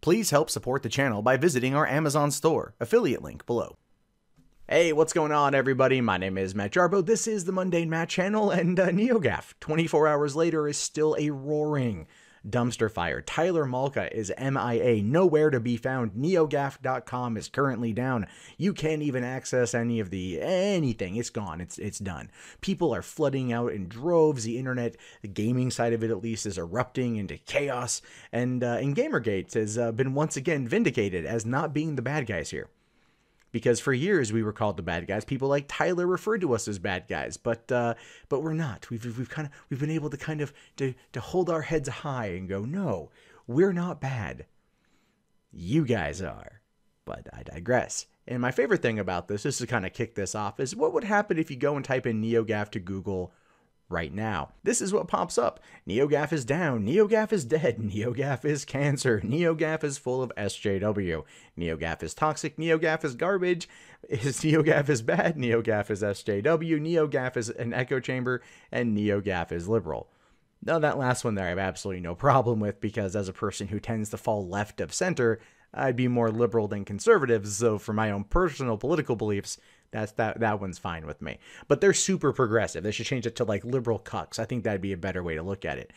Please help support the channel by visiting our Amazon store, affiliate link below. Hey, what's going on, everybody? My name is Matt Jarbo. This is the Mundane Matt channel, and NeoGAF, 24 hours later, is still a roaring dumpster fire. Tyler Malka is MIA, nowhere to be found. NeoGAF.com is currently down. You can't even access anything. It's gone. It's done. People are flooding out in droves. The internet, the gaming side of it at least, is erupting into chaos. And Gamergate has been once again vindicated as not being the bad guys here. Because for years we were called the bad guys. People like Tyler referred to us as bad guys, but we're not. We've been able to hold our heads high and go, no, we're not bad. You guys are. But I digress. And my favorite thing about this, just to kind of kick this off, is what would happen if you go and type in NeoGAF to Google right now. This is what pops up. NeoGAF is down. NeoGAF is dead. NeoGAF is cancer. NeoGAF is full of SJW. NeoGAF is toxic. NeoGAF is garbage. NeoGAF is bad. NeoGAF is SJW. NeoGAF is an echo chamber. And NeoGAF is liberal. Now, that last one there I have absolutely no problem with, because as a person who tends to fall left of center, I'd be more liberal than conservative. So for my own personal political beliefs, that one's fine with me. But they're super progressive. They should change it to like liberal cucks. I think that'd be a better way to look at it.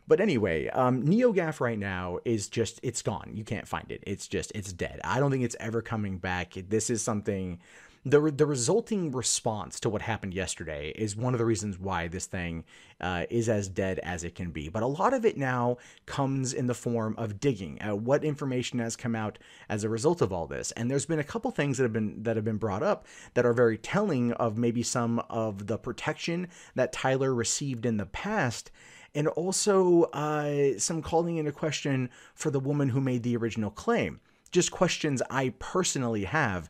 But anyway, NeoGAF right now is just, it's gone. You can't find it. It's dead. I don't think it's ever coming back. This is something, the resulting response to what happened yesterday is one of the reasons why this thing is as dead as it can be. But a lot of it now comes in the form of digging at what information has come out as a result of all this. And there's been a couple things that have been brought up that are very telling of maybe some of the protection that Tyler received in the past. And also some calling into question for the woman who made the original claim. Just questions I personally have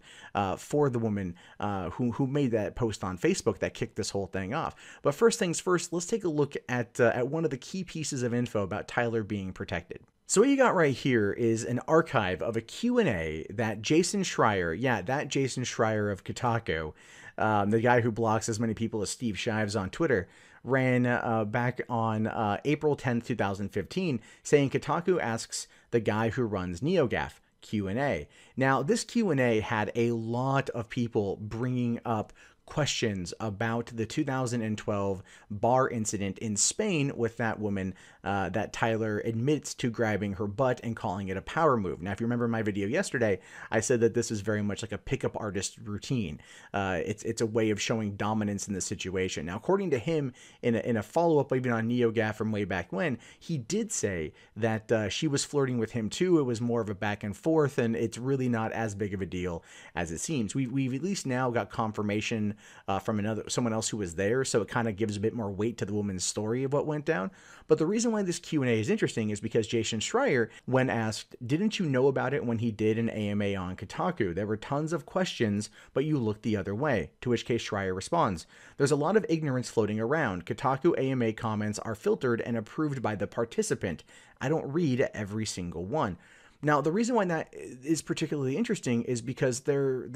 for the woman who made that post on Facebook that kicked this whole thing off. But first things first, let's take a look at one of the key pieces of info about Tyler being protected. So what you got right here is an archive of a Q&A that Jason Schreier, that Jason Schreier of Kotaku, the guy who blocks as many people as Steve Shives on Twitter, ran back on April 10th, 2015, saying Kotaku asks the guy who runs NeoGAF Q&A. Now, this Q&A had a lot of people bringing up questions about the 2012 bar incident in Spain with that woman that Tyler admits to grabbing her butt and calling it a power move. Now, if you remember my video yesterday, I said that this is very much like a pickup artist routine. It's a way of showing dominance in the situation. Now, according to him, in a follow-up even on NeoGAF from way back when, he did say that she was flirting with him too. It was more of a back and forth, and it's really not as big of a deal as it seems. We've at least now got confirmation from someone else who was there, so it kind of gives a bit more weight to the woman's story of what went down. But the reason why this Q&A is interesting is because Jason Schreier, when asked, didn't you know about it when he did an AMA on Kotaku? There were tons of questions, but you looked the other way. To which case Schreier responds, there's a lot of ignorance floating around. Kotaku AMA comments are filtered and approved by the participant. I don't read every single one. Now, the reason why that is particularly interesting is because there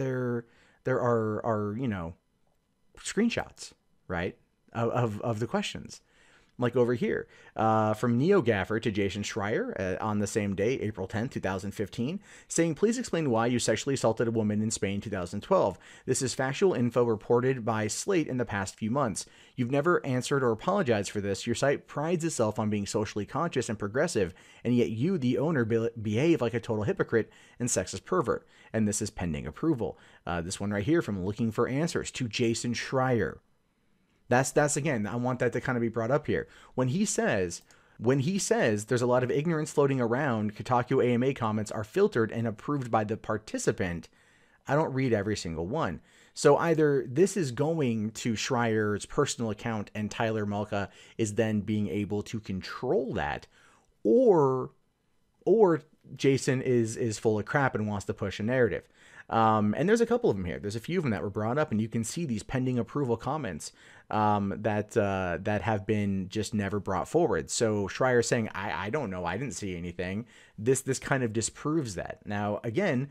are you know, screenshots, right, of the questions. Like over here, from NeoGAFer to Jason Schreier on the same day, April 10th, 2015, saying, please explain why you sexually assaulted a woman in Spain 2012. This is factual info reported by Slate in the past few months. You've never answered or apologized for this. Your site prides itself on being socially conscious and progressive, and yet you, the owner, behave like a total hypocrite and sexist pervert. And this is pending approval. This one right here from Looking for Answers to Jason Schreier. That's again, I want that to kind of be brought up here. When he says there's a lot of ignorance floating around, Kotaku AMA comments are filtered and approved by the participant, I don't read every single one. So either this is going to Schreier's personal account and Tyler Malka is then being able to control that, or Jason is full of crap and wants to push a narrative. And there's a couple of them here. There's a few of them that were brought up, and you can see these pending approval comments that have been just never brought forward. So Schreier saying, I don't know, I didn't see anything. This kind of disproves that. Now, again,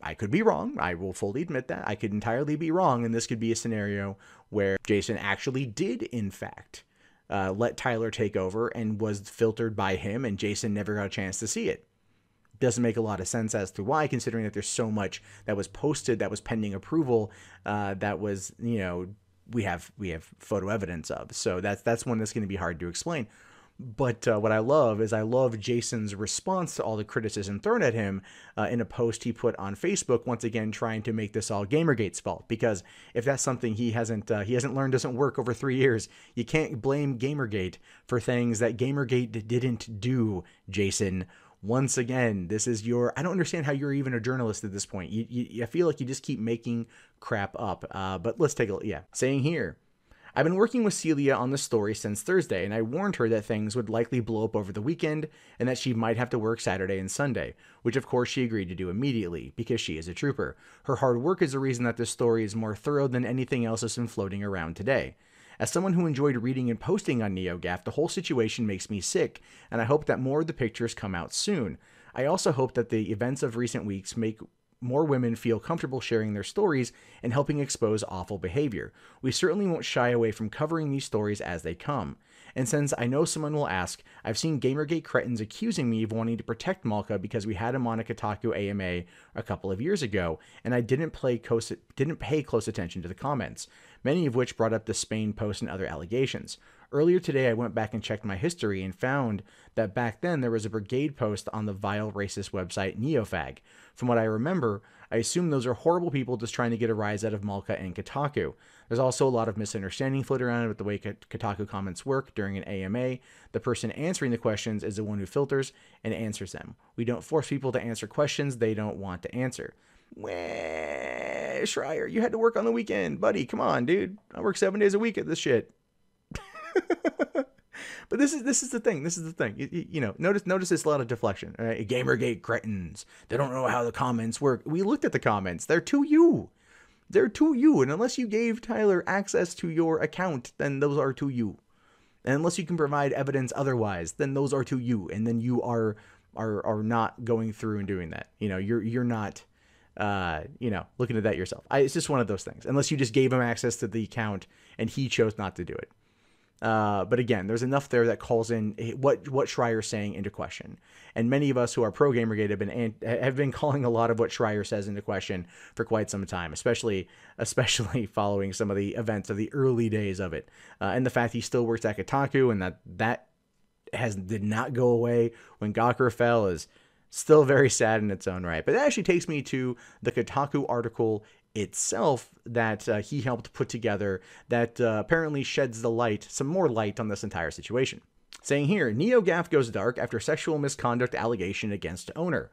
I could be wrong. I will fully admit that. I could entirely be wrong, and this could be a scenario where Jason actually did, in fact, let Tyler take over and was filtered by him, and Jason never got a chance to see it. doesn't make a lot of sense as to why, considering that there's so much that was posted that was pending approval, that was, you know, we have photo evidence of. So that's one that's going to be hard to explain. But what I love is I love Jason's response to all the criticism thrown at him in a post he put on Facebook, once again trying to make this all Gamergate's fault. Because if that's something he hasn't learned doesn't work over 3 years, you can't blame Gamergate for things that Gamergate didn't do, Jason. Once again, this is your... I don't understand how you're even a journalist at this point. I feel like you just keep making crap up. But let's take a look. Yeah. Saying here, I've been working with Celia on the story since Thursday, and I warned her that things would likely blow up over the weekend and that she might have to work Saturday and Sunday, which of course she agreed to do immediately, because she is a trooper. Her hard work is the reason that this story is more thorough than anything else that's been floating around today. As someone who enjoyed reading and posting on NeoGAF, the whole situation makes me sick, and I hope that more of the pictures come out soon. I also hope that the events of recent weeks make more women feel comfortable sharing their stories and helping expose awful behavior. We certainly won't shy away from covering these stories as they come. And since I know someone will ask, I've seen Gamergate cretins accusing me of wanting to protect Malka because we had him on a Kotaku AMA a couple of years ago, and I didn't pay close attention to the comments, many of which brought up the Spain post and other allegations. Earlier today, I went back and checked my history and found that back then there was a brigade post on the vile racist website NeoFag. From what I remember, I assume those are horrible people just trying to get a rise out of Malka and Kotaku. There's also a lot of misunderstanding floating around with the way Kotaku comments work during an AMA. The person answering the questions is the one who filters and answers them. We don't force people to answer questions they don't want to answer. Wah, Schreier, you had to work on the weekend. Buddy, come on, dude. I work 7 days a week at this shit. But this is the thing. This is the thing. You know, notice there's a lot of deflection. Right? Gamergate cretins. They don't know how the comments work. We looked at the comments. They're to you. They're to you. And unless you gave Tyler access to your account, then those are to you. And unless you can provide evidence otherwise, then those are to you. And then you are not going through and doing that. You know, you're not looking at that yourself. It's just one of those things. Unless you just gave him access to the account and he chose not to do it. But again, there's enough there that calls in what Schreier's saying into question. And many of us who are pro Gamergate have been calling a lot of what Schreier says into question for quite some time, especially following some of the events of the early days of it. And the fact he still works at Kotaku and that did not go away when Gawker fell is still very sad in its own right. But that actually takes me to the Kotaku article itself that he helped put together that apparently sheds some more light on this entire situation. Saying here, NeoGAF goes dark after sexual misconduct allegation against owner.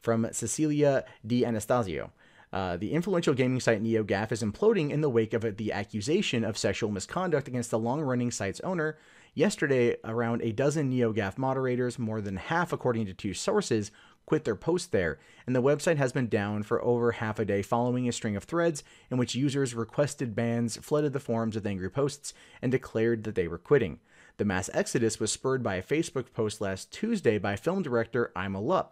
From Cecilia Di Anastasio. The influential gaming site NeoGAF is imploding in the wake of the accusation of sexual misconduct against the long-running site's owner. Yesterday, around a dozen NeoGAF moderators, more than half according to 2 sources, quit their post there, and the website has been down for over half a day following a string of threads in which users requested bans, flooded the forums with angry posts, and declared that they were quitting. The mass exodus was spurred by a Facebook post last Tuesday by film director OLYMPIA.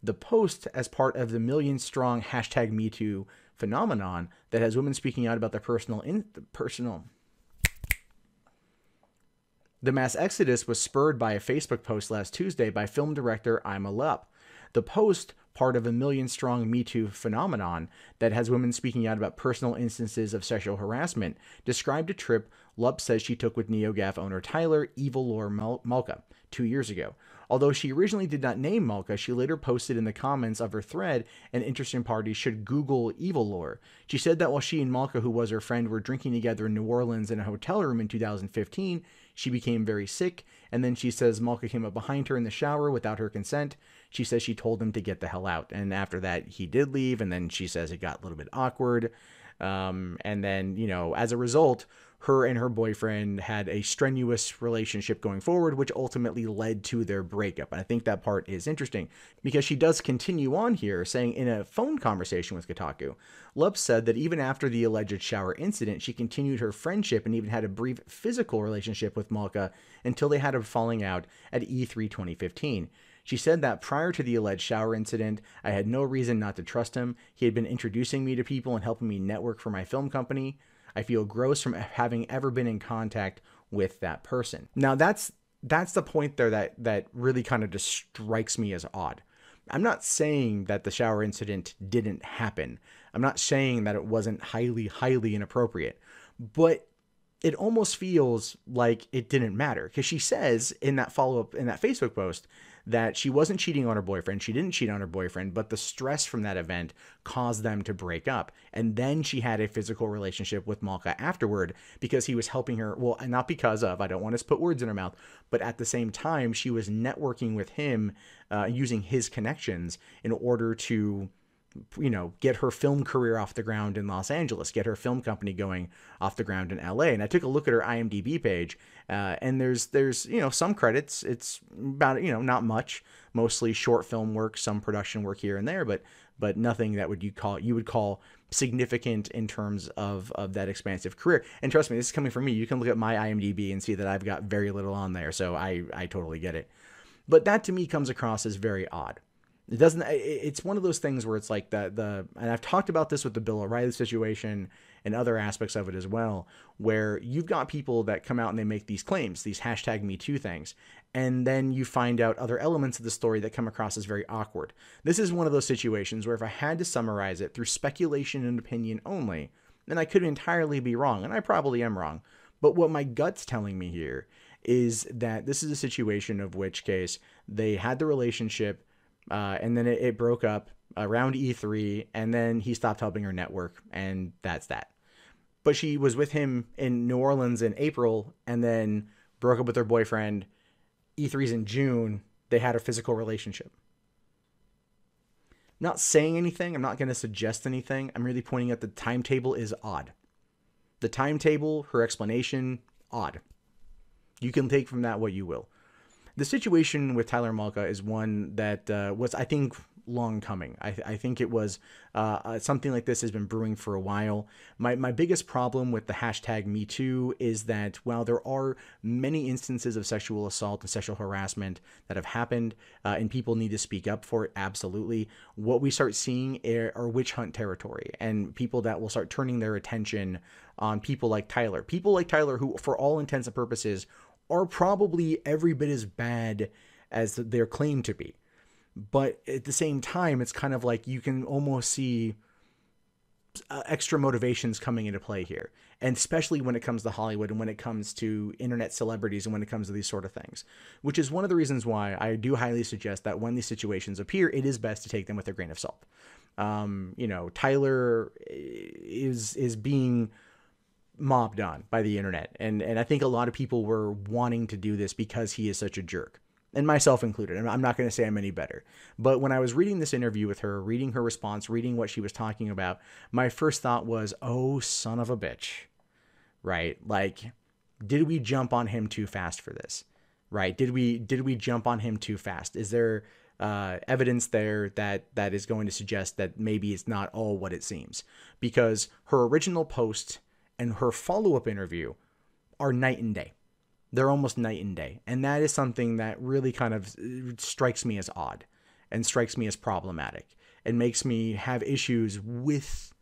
The post, as part of the million-strong #MeToo phenomenon that has women speaking out about their The mass exodus was spurred by a Facebook post last Tuesday by film director OLYMPIA. The post, part of a million-strong Me Too phenomenon that has women speaking out about personal instances of sexual harassment, described a trip Lupp says she took with NeoGAF owner Tyler Evil Lore Malka 2 years ago. Although she originally did not name Malka, she later posted in the comments of her thread an interested party should Google Evil Lore. She said that while she and Malka, who was her friend, were drinking together in New Orleans in a hotel room in 2015, she became very sick, and then she says Malka came up behind her in the shower without her consent. She says she told him to get the hell out, and after that he did leave, and then she says it got a little bit awkward. And then, you know, as a result, her and her boyfriend had a strenuous relationship going forward, which ultimately led to their breakup. And I think that part is interesting because she does continue on here saying in a phone conversation with Kotaku, Lupp said that even after the alleged shower incident, she continued her friendship and even had a brief physical relationship with Malka until they had a falling out at E3 2015. She said that prior to the alleged shower incident, I had no reason not to trust him. He had been introducing me to people and helping me network for my film company. I feel gross from having ever been in contact with that person. Now that's the point there that really kind of just strikes me as odd. I'm not saying that the shower incident didn't happen. I'm not saying that it wasn't highly inappropriate, but it almost feels like it didn't matter, because she says in that follow-up, in that Facebook post, that she wasn't cheating on her boyfriend. She didn't cheat on her boyfriend, but the stress from that event caused them to break up. And then she had a physical relationship with Malka afterward because he was helping her. Well, not because of, I don't want to put words in her mouth, but at the same time, she was networking with him using his connections in order to, you know, get her film career off the ground in Los Angeles, get her film company going off the ground in LA. And I took a look at her IMDb page, and there's, you know, some credits. It's about, you know, not much, mostly short film work, some production work here and there, but nothing that you would call significant in terms of that expansive career. And trust me, this is coming from me. You can look at my IMDb and see that I've got very little on there. So I totally get it. But that to me comes across as very odd. It doesn't, it's one of those things where it's like and I've talked about this with the Bill O'Reilly situation and other aspects of it as well, where you've got people that come out and they make these claims, these #MeToo things, and then you find out other elements of the story that come across as very awkward. This is one of those situations where if I had to summarize it through speculation and opinion only, then I could entirely be wrong, and I probably am wrong. But what my gut's telling me here is that this is a situation of which case they had the relationship, and then it broke up around E3, and then he stopped helping her network, and that's that. But she was with him in New Orleans in April, and then broke up with her boyfriend. E3's in June. They had a physical relationship. I'm not saying anything. I'm not going to suggest anything. I'm really pointing out the timetable is odd. The timetable, her explanation, odd. You can take from that what you will. The situation with Tyler Malka is one that was, I think, long coming. I think it was something like this has been brewing for a while. My biggest problem with the #MeToo is that while there are many instances of sexual assault and sexual harassment that have happened, and people need to speak up for it, absolutely, what we start seeing are witch hunt territory, and people that will start turning their attention on people like Tyler. People like Tyler who, for all intents and purposes, are probably every bit as bad as they're claimed to be. But at the same time, it's kind of like you can almost see extra motivations coming into play here. And especially when it comes to Hollywood and when it comes to internet celebrities and when it comes to these sort of things, which is one of the reasons why I do highly suggest that when these situations appear, it is best to take them with a grain of salt. You know, Tyler is being mobbed on by the internet. And I think a lot of people were wanting to do this because he is such a jerk, and myself included. And I'm not going to say I'm any better, but when I was reading this interview with her, reading her response, reading what she was talking about, my first thought was, oh, son of a bitch, right? Like, did we jump on him too fast for this? Right? Did we jump on him too fast? Is there evidence there that is going to suggest that maybe it's not all what it seems? Because her original post and her follow-up interview are night and day. They're almost night and day. And that is something that really kind of strikes me as odd and strikes me as problematic and makes me have issues with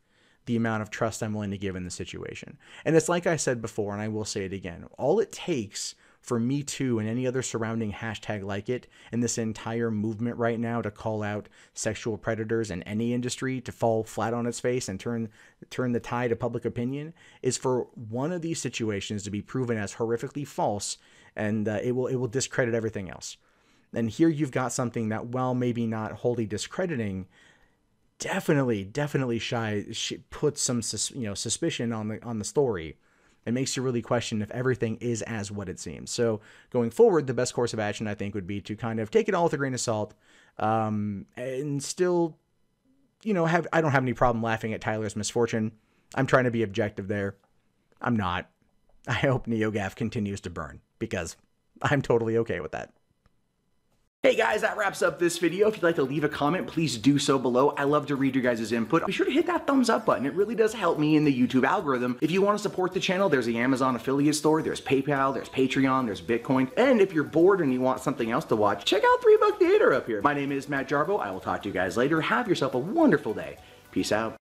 the amount of trust I'm willing to give in the situation. And it's like I said before, and I will say it again, all it takes for Me Too and any other surrounding hashtag like it and this entire movement right now to call out sexual predators in any industry to fall flat on its face and turn the tide of public opinion is for one of these situations to be proven as horrifically false, and it will discredit everything else. And here you've got something that, while maybe not wholly discrediting, definitely puts some suspicion on the story. It makes you really question if everything is as what it seems. So going forward, the best course of action, I think, would be to kind of take it all with a grain of salt, and still, I don't have any problem laughing at Tyler's misfortune. I'm trying to be objective there. I'm not. I hope NeoGAF continues to burn, because I'm totally okay with that. Hey guys, that wraps up this video. If you'd like to leave a comment, please do so below. I love to read your guys' input. Be sure to hit that thumbs up button. It really does help me in the YouTube algorithm. If you want to support the channel, there's the Amazon affiliate store, there's PayPal, there's Patreon, there's Bitcoin. And if you're bored and you want something else to watch, check out 3 Buck Theater up here. My name is Matt Jarbo. I will talk to you guys later. Have yourself a wonderful day. Peace out.